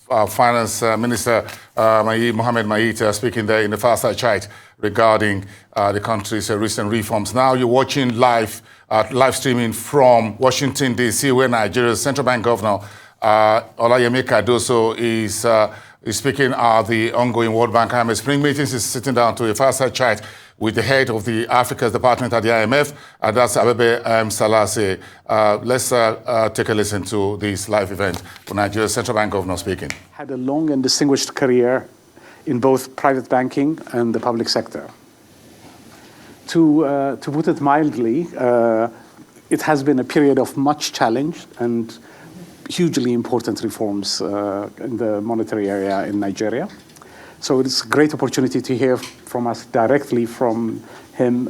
Finance Minister Mohamed Mahit speaking there in the Fireside Chat regarding the country's recent reforms. Now you're watching live streaming from Washington, D.C., where Nigeria's central bank governor, Olayemi Cardoso, is speaking at the ongoing World Bank IMF Spring Meetings. He's sitting down to a Fireside Chat with the head of the Africa's department at the IMF, and that's Abebe Salase. Let's take a listen to this live event for Nigeria's central bank governor speaking. Had a long and distinguished career in both private banking and the public sector. To put it mildly, it has been a period of much challenge and hugely important reforms in the monetary area in Nigeria. So it's a great opportunity to hear from us directly from him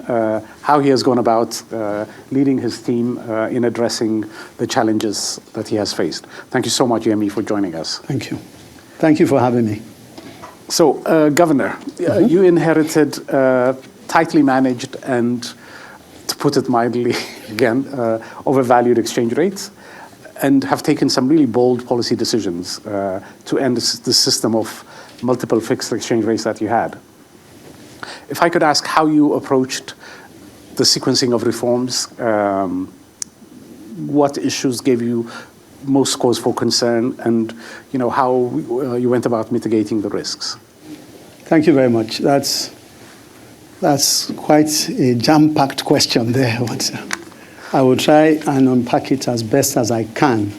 how he has gone about leading his team in addressing the challenges that he has faced. Thank you so much, Yemi, for joining us. Thank you. Thank you for having me. So, Governor, you inherited tightly managed and, to put it mildly, again, overvalued exchange rates, and have taken some really bold policy decisions to end the system of multiple fixed exchange rates that you had. If I could ask how you approached the sequencing of reforms, what issues gave you most cause for concern, and how you went about mitigating the risks? Thank you very much. That's quite a jam-packed question there. But I will try and unpack it as best as I can.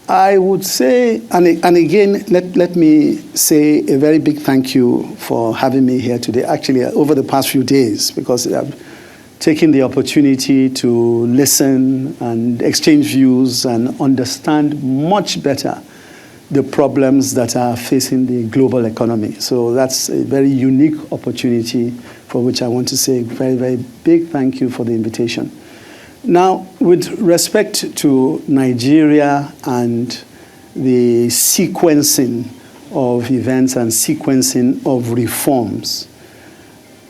I would say, and again, let me say a very big thank you for having me here today, actually over the past few days, because I've taken the opportunity to listen and exchange views and understand much better the problems that are facing the global economy. So that's a very unique opportunity for which I want to say a very, very big thank you for the invitation. Now, with respect to Nigeria and the sequencing of events and sequencing of reforms,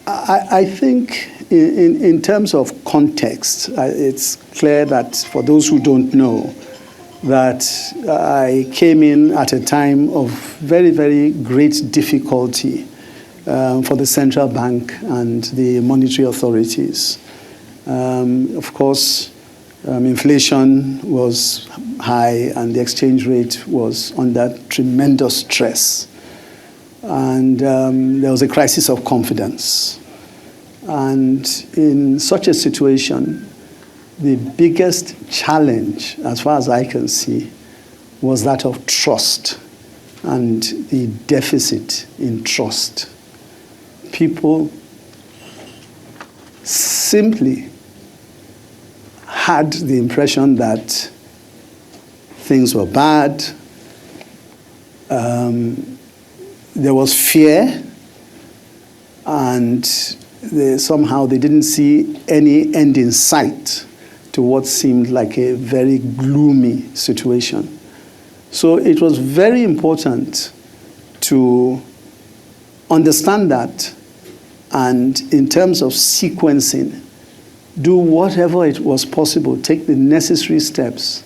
I think in terms of context, it's clear that for those who don't know, that I came in at a time of very, very great difficulty for the central bank and the monetary authorities. Of course, inflation was high and the exchange rate was under tremendous stress. And there was a crisis of confidence. And in such a situation, the biggest challenge, as far as I can see, was that of trust and the deficit in trust. People simply had the impression that things were bad. There was fear, and somehow they didn't see any end in sight to what seemed like a very gloomy situation. So it was very important to understand that, and in terms of sequencing, do whatever it was possible, take the necessary steps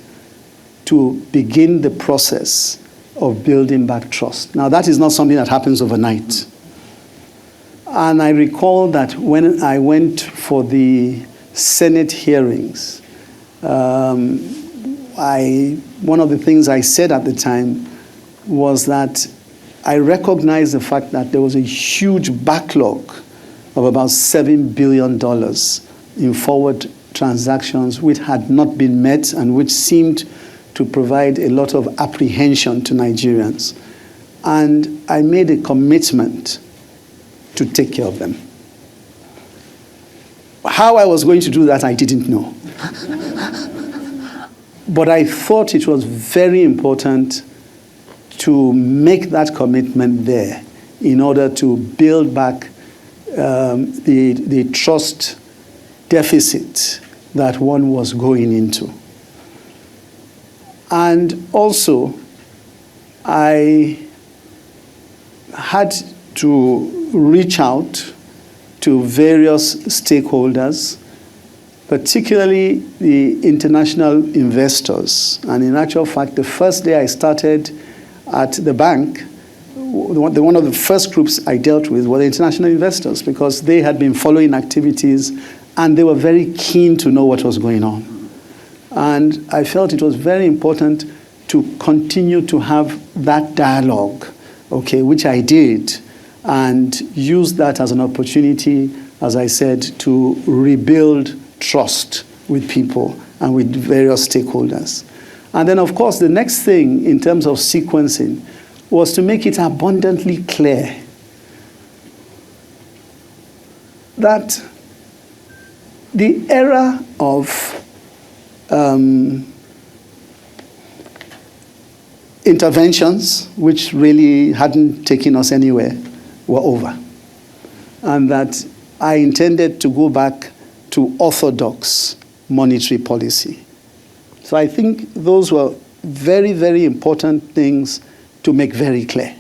to begin the process of building back trust. Now, that is not something that happens overnight. And I recall that when I went for the Senate hearings, one of the things I said at the time was that I recognized the fact that there was a huge backlog of about $7 billion in forward transactions which had not been met and which seemed to provide a lot of apprehension to Nigerians. And I made a commitment to take care of them. How I was going to do that, I didn't know. But I thought it was very important to make that commitment there in order to build back the trust deficit that one was going into. And also, I had to reach out to various stakeholders particularly the international investors. And in actual fact, the first day I started at the bank, one of the first groups I dealt with were the international investors, because they had been following activities and they were very keen to know what was going on. And I felt it was very important to continue to have that dialogue, okay, which I did, and use that as an opportunity, as I said, to rebuild trust with people and with various stakeholders. And then, of course, the next thing in terms of sequencing was to make it abundantly clear that the era of interventions, which really hadn't taken us anywhere, were over. And that I intended to go back to orthodox monetary policy. So I think those were very, very important things to make very clear.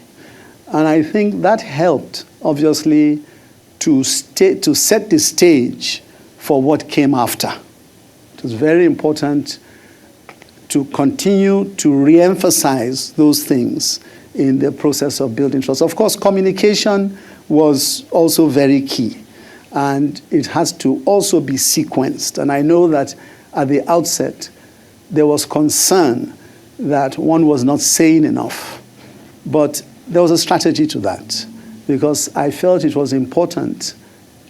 And I think that helped, obviously, to set the stage for what came after. It was very important to continue to re-emphasize those things in the process of building trust. Of course, communication was also very key, and it has to also be sequenced. And I know that at the outset, there was concern that one was not saying enough, but there was a strategy to that, because I felt it was important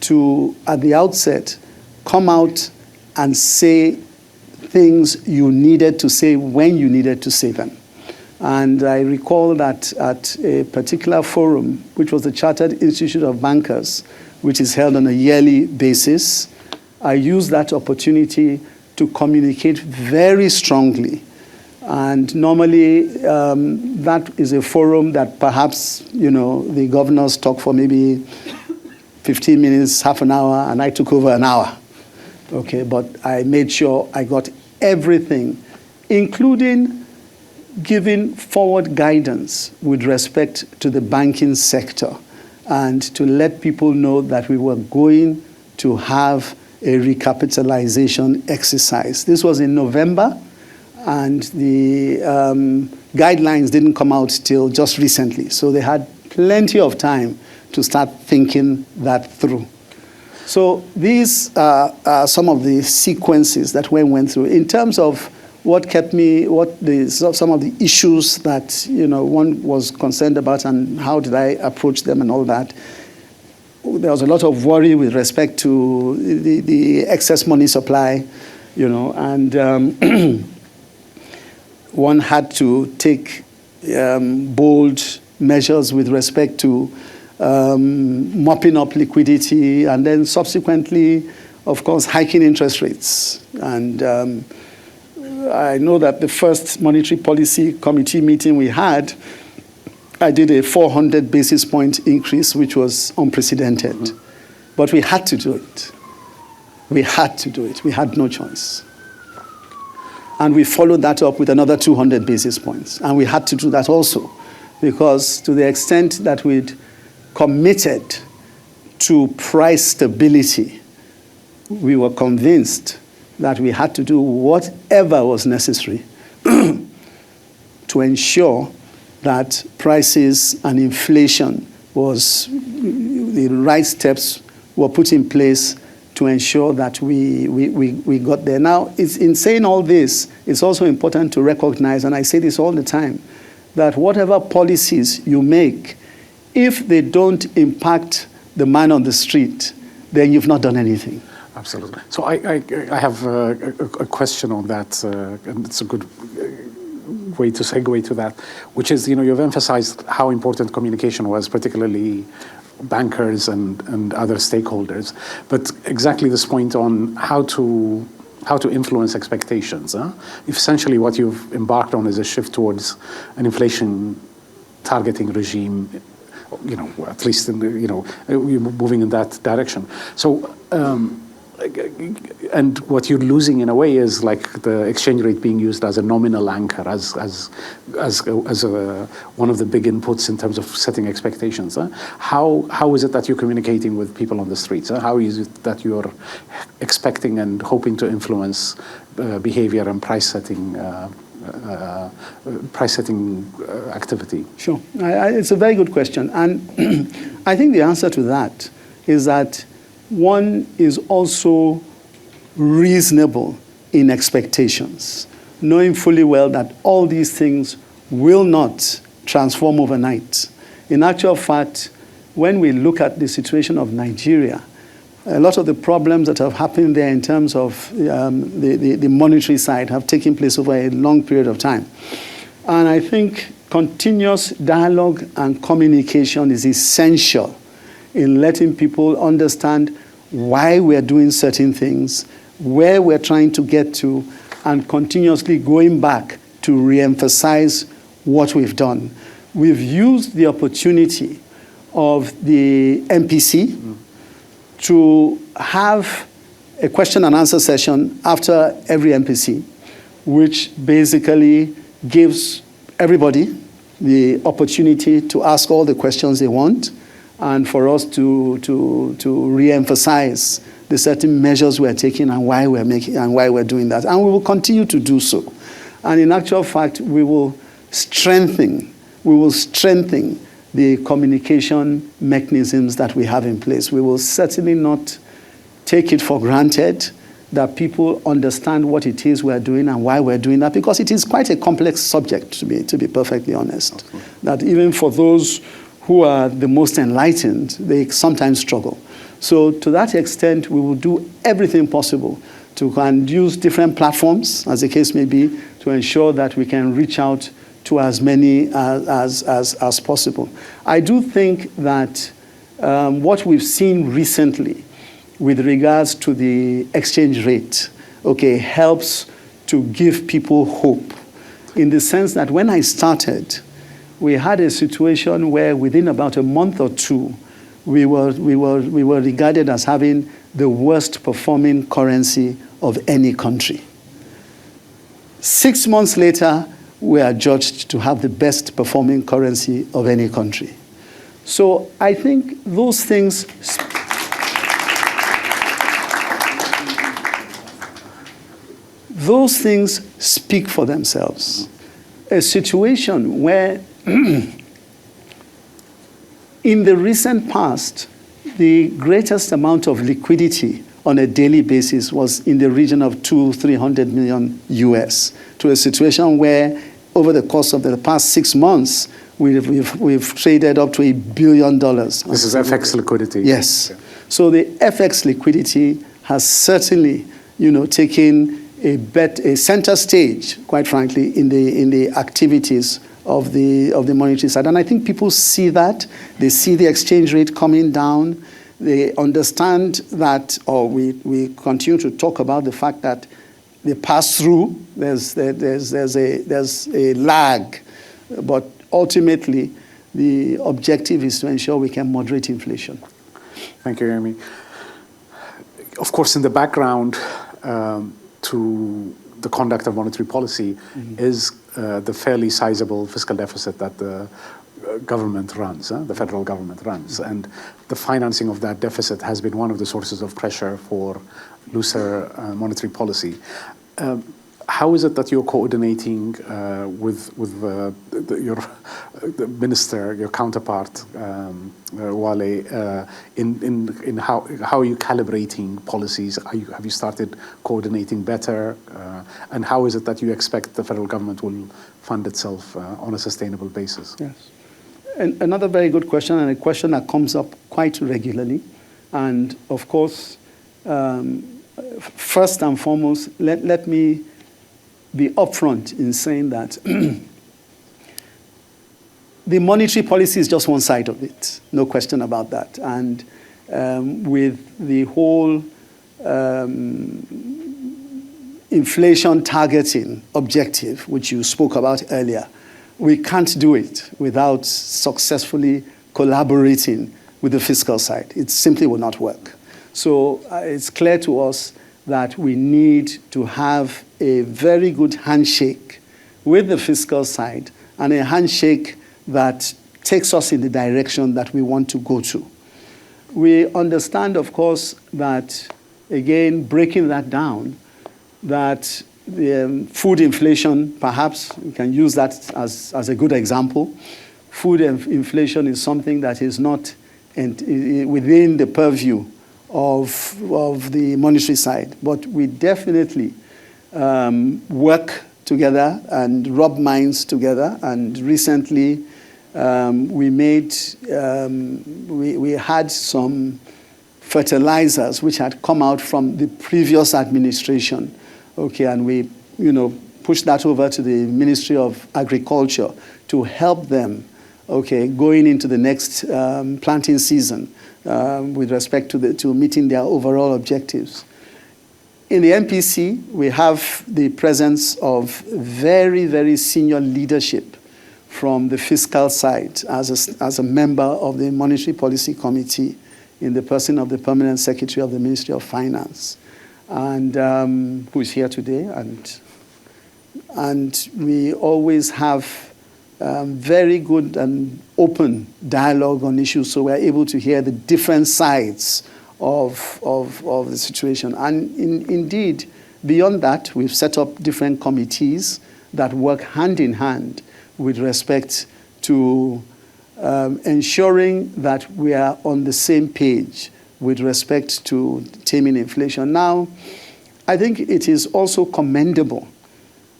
to, at the outset, come out and say things you needed to say when you needed to say them. And I recall that at a particular forum, which was the Chartered Institute of Bankers, which is held on a yearly basis, I used that opportunity to communicate very strongly. And normally, that is a forum that perhaps, the governors talk for maybe 15 minutes, half an hour, and I took over an hour. Okay, but I made sure I got everything, including giving forward guidance with respect to the banking sector, and to let people know that we were going to have a recapitalization exercise. This was in November, and the guidelines didn't come out till just recently. So they had plenty of time to start thinking that through. So these are some of the sequences that we went through. In terms of what kept me, some of the issues that one was concerned about, and how did I approach them and all that, there was a lot of worry with respect to the excess money supply, and one had to take bold measures with respect to mopping up liquidity, and then subsequently, of course, hiking interest rates. And I know that the first monetary policy committee meeting we had, I did a 400 basis point increase, which was unprecedented. Mm-hmm. But we had to do it. We had to do it. We had no choice. And we followed that up with another 200 basis points. And we had to do that also, because to the extent that we'd committed to price stability, we were convinced that we had to do whatever was necessary to ensure that prices and inflation the right steps were put in place to ensure that we got there. Now, in saying all this, it's also important to recognize, and I say this all the time, that whatever policies you make, if they don't impact the man on the street, then you've not done anything. Absolutely. So I have a question on that, and it's a good way to segue to that, which is, you've emphasized how important communication was, particularly bankers and other stakeholders, but exactly this point on how to influence expectations. Huh? Essentially, what you've embarked on is a shift towards an inflation targeting regime. At least you're moving in that direction. So and what you're losing in a way is like the exchange rate being used as a nominal anchor, as one of the big inputs in terms of setting expectations. How is it that you're communicating with people on the streets? How is it that you're expecting and hoping to influence behavior and price setting activity? Sure. It's a very good question. And I think the answer to that is that one is also reasonable in expectations, knowing fully well that all these things will not transform overnight. In actual fact, when we look at the situation of Nigeria, a lot of the problems that have happened there in terms of the monetary side have taken place over a long period of time. And I think continuous dialogue and communication is essential in letting people understand why we're doing certain things, where we're trying to get to, and continuously going back to re-emphasize what we've done. We've used the opportunity of the MPC to have a question and answer session after every MPC, which basically gives everybody the opportunity to ask all the questions they want, and for us to re-emphasize the certain measures we're taking and why we're making and why we're doing that. And we will continue to do so. And in actual fact, we will strengthen the communication mechanisms that we have in place. We will certainly not take it for granted that people understand what it is we're doing and why we're doing that, because it is quite a complex subject, to be perfectly honest. Okay. That even for those who are the most enlightened, they sometimes struggle. So to that extent, we will do everything possible to use different platforms, as the case may be, to ensure that we can reach out to as many as possible. I do think that what we've seen recently with regards to the exchange rate, helps to give people hope, in the sense that when I started, we had a situation where within about a month or two, we were regarded as having the worst performing currency of any country. 6 months later, we are judged to have the best performing currency of any country. So I think those things speak for themselves. A situation where in the recent past, the greatest amount of liquidity on a daily basis was in the region of $200-300 million US, to a situation where over the course of the past 6 months, we've traded up to $1 billion. This is FX liquidity. Yes. Okay. So the FX liquidity has certainly, taken a center stage, quite frankly, in the activities of the monetary side. And I think people see that. They see the exchange rate coming down. They understand that, or we continue to talk about the fact that the pass-through, there's a lag, but ultimately the objective is to ensure we can moderate inflation. Thank you, Amy. Of course, in the background to the conduct of monetary policy is the fairly sizable fiscal deficit that the government runs, the federal government runs. And the financing of that deficit has been one of the sources of pressure for looser monetary policy. How is it that you're coordinating with your minister, your counterpart, Wale, in how are you calibrating policies? Have you started coordinating better? And how is it that you expect the federal government will fund itself on a sustainable basis? Yes. And another very good question, and a question that comes up quite regularly. And of course, first and foremost, let me be upfront in saying that the monetary policy is just one side of it, no question about that. And with the whole inflation targeting objective, which you spoke about earlier, we can't do it without successfully collaborating with the fiscal side. It simply will not work. So it's clear to us that we need to have a very good handshake with the fiscal side, and a handshake that takes us in the direction that we want to go to. We understand, of course, that, again, breaking that down, that the food inflation, perhaps we can use that as a good example. Food inflation is something that is not within the purview of the monetary side, but we definitely work together and rub minds together. And recently, we had some fertilizers which had come out from the previous administration, okay, and we, pushed that over to the Ministry of Agriculture to help them, okay, going into the next planting season with respect to meeting their overall objectives. In the MPC, we have the presence of very, very senior leadership from the fiscal side as a member of the Monetary Policy Committee in the person of the Permanent Secretary of the Ministry of Finance, and who is here today. And we always have very good and open dialogue on issues, so we're able to hear the different sides of the situation. And indeed, beyond that, we've set up different committees that work hand in hand with respect to ensuring that we are on the same page with respect to taming inflation. Now, I think it is also commendable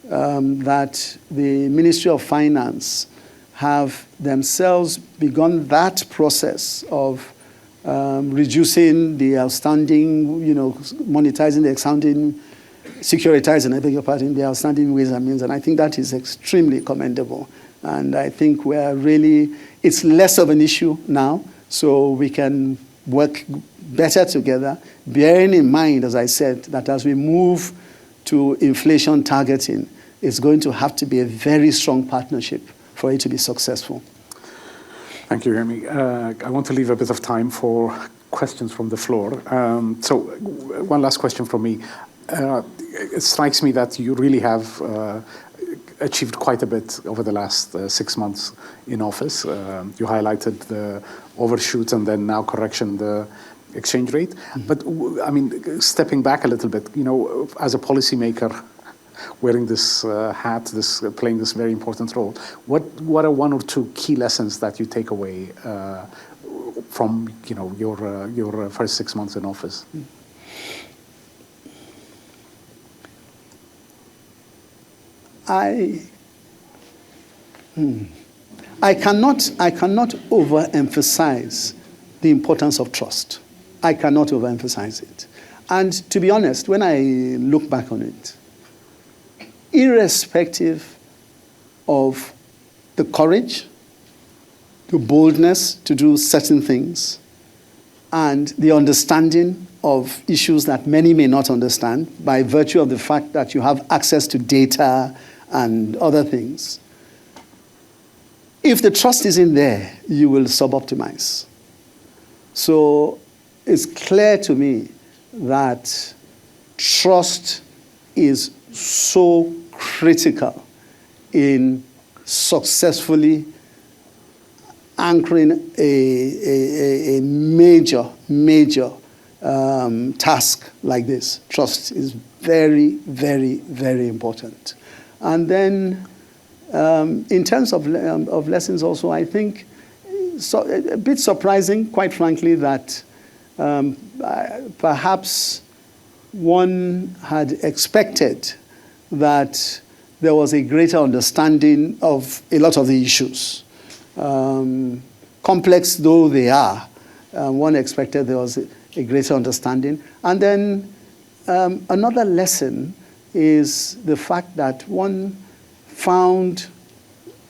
that the Ministry of Finance have themselves begun that process of reducing the outstanding, monetizing the outstanding, securitizing, I beg your pardon, the outstanding ways and means. And I think that is extremely commendable. And I think it's less of an issue now, so we can work better together, bearing in mind, as I said, that as we move to inflation targeting, it's going to have to be a very strong partnership for it to be successful. Thank you, Remy. I want to leave a bit of time for questions from the floor. So one last question from me. It strikes me that you really have achieved quite a bit over the last 6 months in office. You highlighted the overshoots and then now correction the exchange rate. Mm-hmm. But I mean, stepping back a little bit, as a policymaker, wearing this hat, playing this very important role, what are one or two key lessons that you take away from your first 6 months in office? I cannot overemphasize the importance of trust. I cannot overemphasize it. And to be honest, when I look back on it, irrespective of the courage, the boldness to do certain things, and the understanding of issues that many may not understand by virtue of the fact that you have access to data and other things, if the trust isn't there, you will suboptimize. So it's clear to me that trust is so critical in successfully anchoring a major task like this. Trust is very, very, very important. And then in terms of lessons also, I think a bit surprising, quite frankly, that perhaps one had expected that there was a greater understanding of a lot of the issues. Complex though they are, one expected there was a greater understanding. And then another lesson is the fact that one found,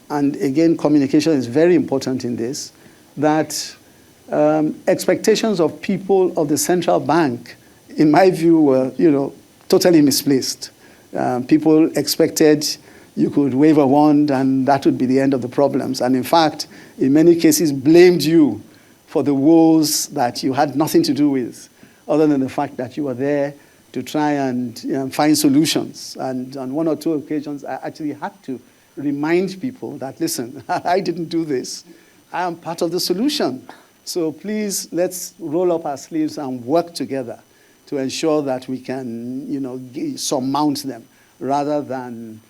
and again, communication is very important in this, that expectations of people of the central bank, in my view, were, totally misplaced. People expected you could wave a wand and that would be the end of the problems. And in fact, in many cases, blamed you for the woes that you had nothing to do with. other than the fact that you were there to try and find solutions. And on one or two occasions, I actually had to remind people that, listen, I didn't do this. I am part of the solution. So please, let's roll up our sleeves and work together to ensure that we can, surmount them, rather than,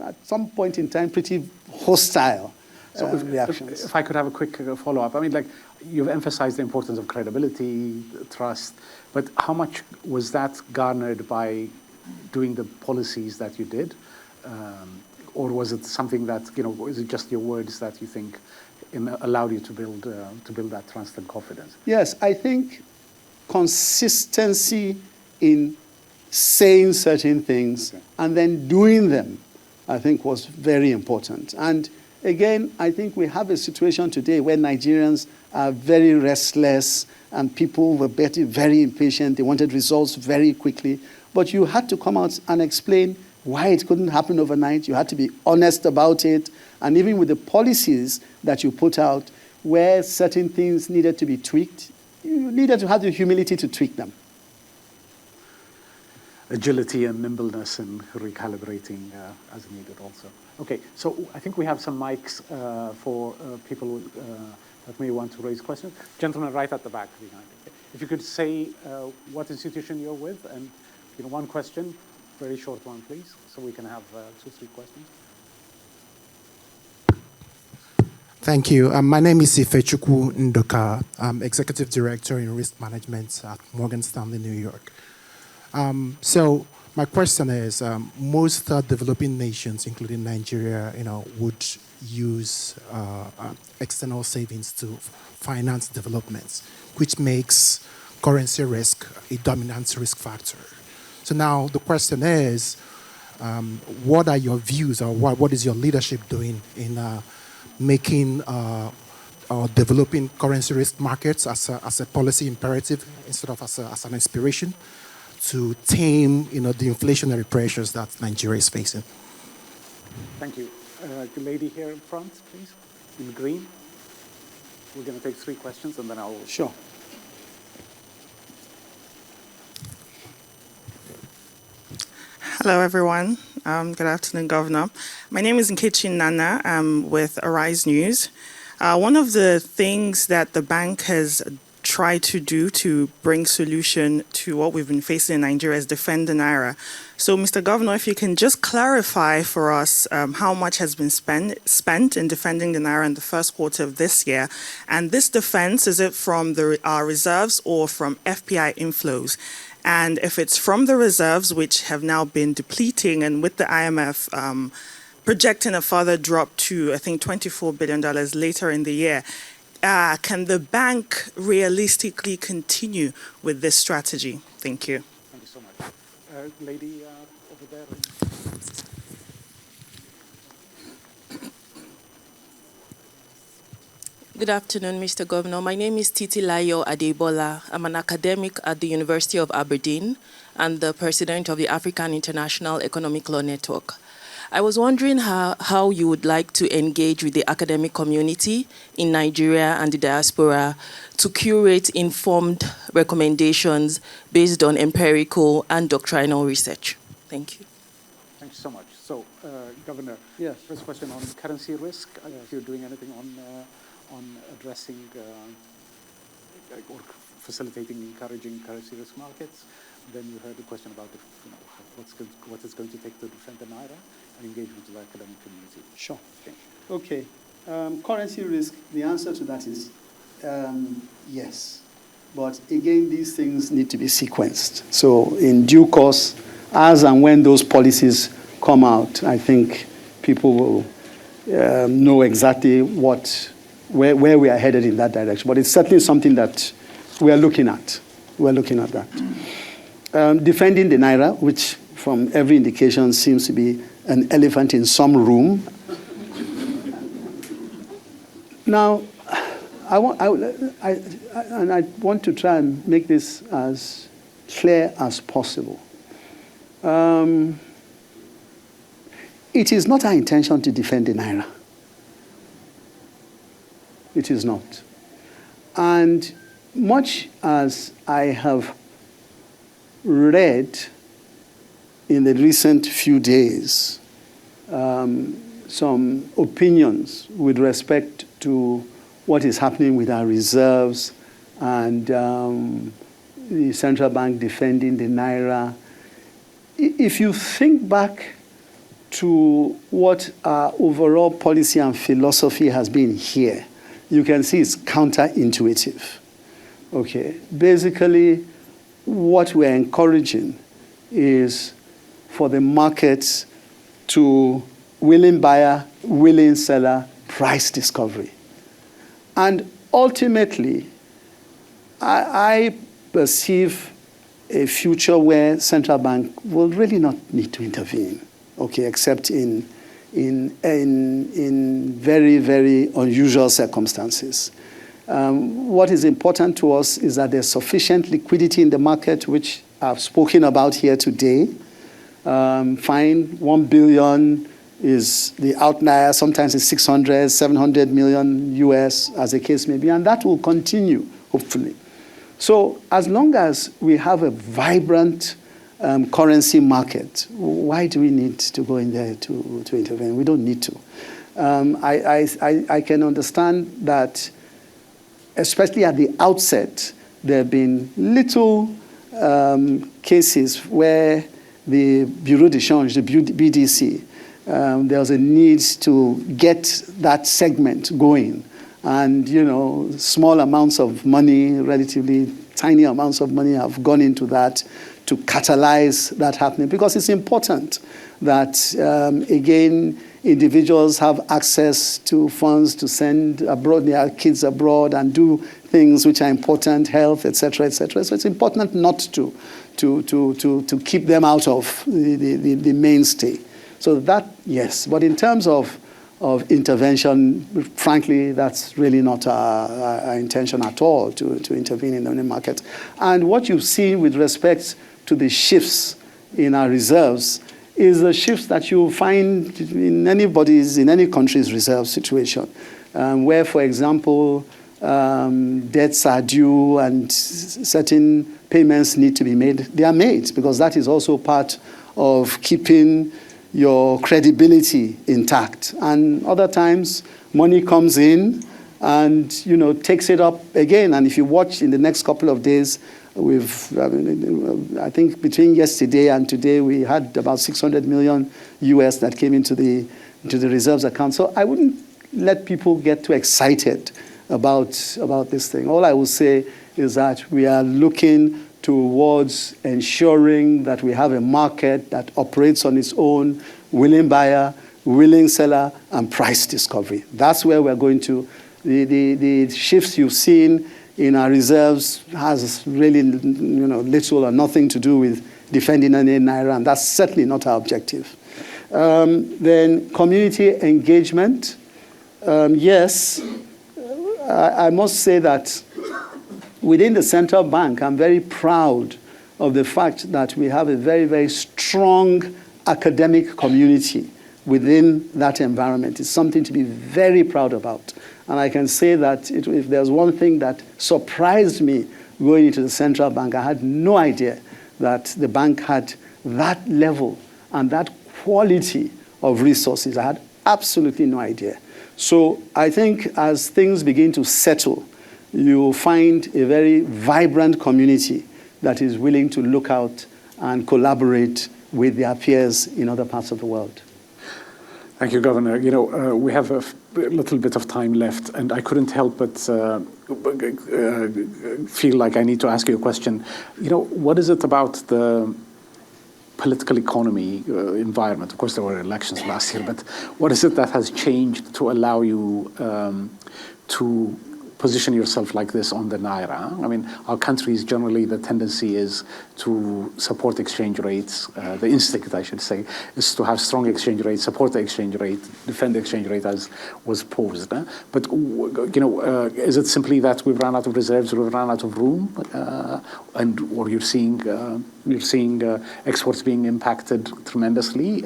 at some point in time, pretty hostile reactions. If I could have a quick follow-up. I mean, like, you've emphasized the importance of credibility, trust, but how much was that garnered by doing the policies that you did? Or was it something that, is it just your words that you think allowed you to build that trust and confidence? Yes, I think consistency in saying certain things and then doing them, I think, was very important. And again, I think we have a situation today where Nigerians are very restless and people were very impatient. They wanted results very quickly. But you had to come out and explain why it couldn't happen overnight. You had to be honest about it. And even with the policies that you put out, where certain things needed to be tweaked, you needed to have the humility to tweak them. Agility and nimbleness and recalibrating as needed also. Okay, so I think we have some mics for people that may want to raise questions. Gentleman right at the back behind. If you could say what institution you're with and one question, very short one, please, so we can have 2-3 questions. Thank you. My name is Ifechukwu Ndoka. I'm Executive Director in Risk Management at Morgan Stanley, New York. So my question is, most developing nations, including Nigeria, would use external savings to finance developments, which makes currency risk a dominant risk factor. So now the question is, what are your views, or what is your leadership doing in making or developing currency risk markets as a policy imperative instead of as an inspiration to tame, the inflationary pressures that Nigeria is facing? Thank you. The lady here in front, please, in green. We're going to take 3 questions, and then I'll... Sure. Hello, everyone. Good afternoon, Governor. My name is Nkechi Nana. I'm with Arise News. One of the things that the bank has tried to do to bring solution to what we've been facing in Nigeria is defend the Naira. So, Mr. Governor, if you can just clarify for us how much has been spent in defending the Naira in the first quarter of this year. And this defense, is it from our reserves or from FPI inflows? And if it's from the reserves, which have now been depleting, and with the IMF projecting a further drop to, I think, $24 billion later in the year, can the bank realistically continue with this strategy? Thank you. Thank you so much. Lady over there. Good afternoon, Mr. Governor. My name is Titilayo Adebola. I'm an academic at the University of Aberdeen and the president of the African International Economic Law Network. I was wondering how you would like to engage with the academic community in Nigeria and the diaspora to curate informed recommendations based on empirical and doctrinal research. Thank you. Thank you so much. So, Governor, yes. First question on currency risk. If you're doing anything on addressing or facilitating, encouraging currency risk markets. Then you heard the question about what it's going to take to defend the Naira and engagement with the academic community. Sure. Okay. Currency risk, the answer to that is yes. But again, these things need to be sequenced. So in due course, as and when those policies come out, I think people will know exactly where we are headed in that direction. But it's certainly something that we are looking at. We're looking at that. Defending the Naira, which from every indication seems to be an elephant in some room. Now, I want to try and make this as clear as possible. It is not our intention to defend the Naira. It is not. And much as I have read in the recent few days some opinions with respect to what is happening with our reserves and the central bank defending the naira, if you think back to what our overall policy and philosophy has been here, you can see it's counterintuitive. Okay, basically, what we're encouraging is for the markets to willing buyer, willing seller, price discovery. And ultimately, I perceive a future where central bank will really not need to intervene, okay, except in very, very unusual circumstances. What is important to us is that there's sufficient liquidity in the market, which I've spoken about here today. Fine, 1 billion is the outlier. Sometimes it's 600, 700 million US, as the case may be, and that will continue, hopefully. So as long as we have a vibrant currency market, why do we need to go in there to intervene? We don't need to. I can understand that, especially at the outset, there have been little cases where the Bureau de Change, the BDC, there was a need to get that segment going. And, you know, small amounts of money, relatively tiny amounts of money have gone into that to catalyze that happening. Because it's important that, again, individuals have access to funds to send abroad, their kids abroad and do things which are important, health, et cetera, et cetera. So it's important not to keep them out of the mainstay. So that, yes. But in terms of intervention, frankly, that's really not our intention at all to intervene in the money market. And what you've seen with respect to the shifts in our reserves is the shifts that you'll find in any country's reserve situation, where, for example, debts are due and certain payments need to be made. They are made because that is also part of keeping your credibility intact. And other times, money comes in and, you know, takes it up again. And if you watch in the next couple of days, I think between yesterday and today, we had about 600 million US that came into the reserves account. So I wouldn't let people get too excited about this thing. All I will say is that we are looking towards ensuring that we have a market that operates on its own, willing buyer, willing seller, and price discovery. That's where we're going to. The shifts you've seen in our reserves has really, you know, little or nothing to do with defending any naira, and that's certainly not our objective. Then community engagement. Yes, I must say that within the central bank, I'm very proud of the fact that we have a very, very strong academic community within that environment. It's something to be very proud about. And I can say that if there's one thing that surprised me going into the central bank, I had no idea that the bank had that level and that quality of resources. I had absolutely no idea. So I think as things begin to settle, you'll find a very vibrant community that is willing to look out and collaborate with their peers in other parts of the world. Thank you, Governor. You know, we have a little bit of time left, and I couldn't help but feel like I need to ask you a question. You know, what is it about the political economy environment? Of course, there were elections last year, but what is it that has changed to allow you to position yourself like this on the naira? I mean, our countries generally, the tendency is to support exchange rates. The instinct, I should say, is to have strong exchange rates, support the exchange rate, defend the exchange rate as was posed. But, you know, is it simply that we've run out of reserves, we've run out of room, or you're seeing exports being impacted tremendously?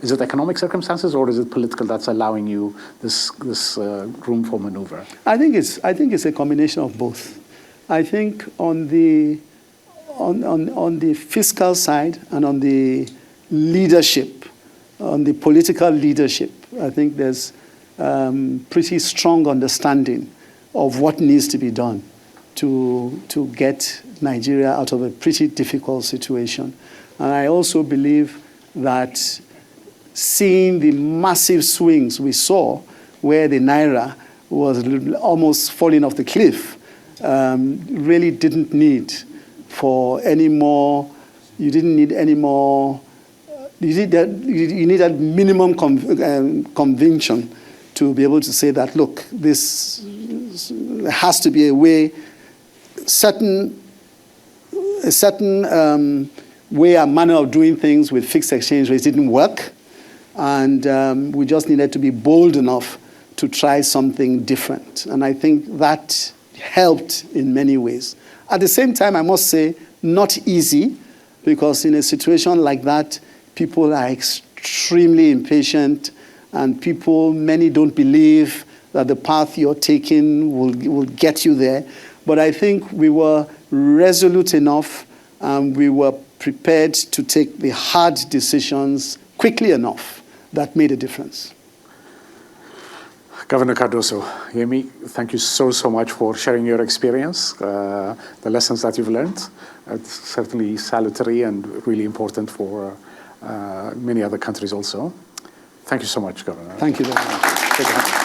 Is it economic circumstances, or is it political that's allowing you this room for maneuver? I think it's a combination of both. I think on the fiscal side and on the leadership, on the political leadership, I think there's pretty strong understanding of what needs to be done to get Nigeria out of a pretty difficult situation. And I also believe that seeing the massive swings we saw where the Naira was almost falling off the cliff, really didn't need for any more, you didn't need any more, you needed minimum conviction to be able to say that, look, this has to be a way, a certain way and manner of doing things with fixed exchange rates didn't work. And we just needed to be bold enough to try something different. And I think that helped in many ways. At the same time, I must say, not easy, because in a situation like that, people are extremely impatient, and many don't believe that the path you're taking will get you there. But I think we were resolute enough, and we were prepared to take the hard decisions quickly enough that made a difference. Governor Cardoso, Yemi, thank you so much for sharing your experience, the lessons that you've learned. It's certainly salutary and really important for many other countries also. Thank you so much, Governor. Thank you very much.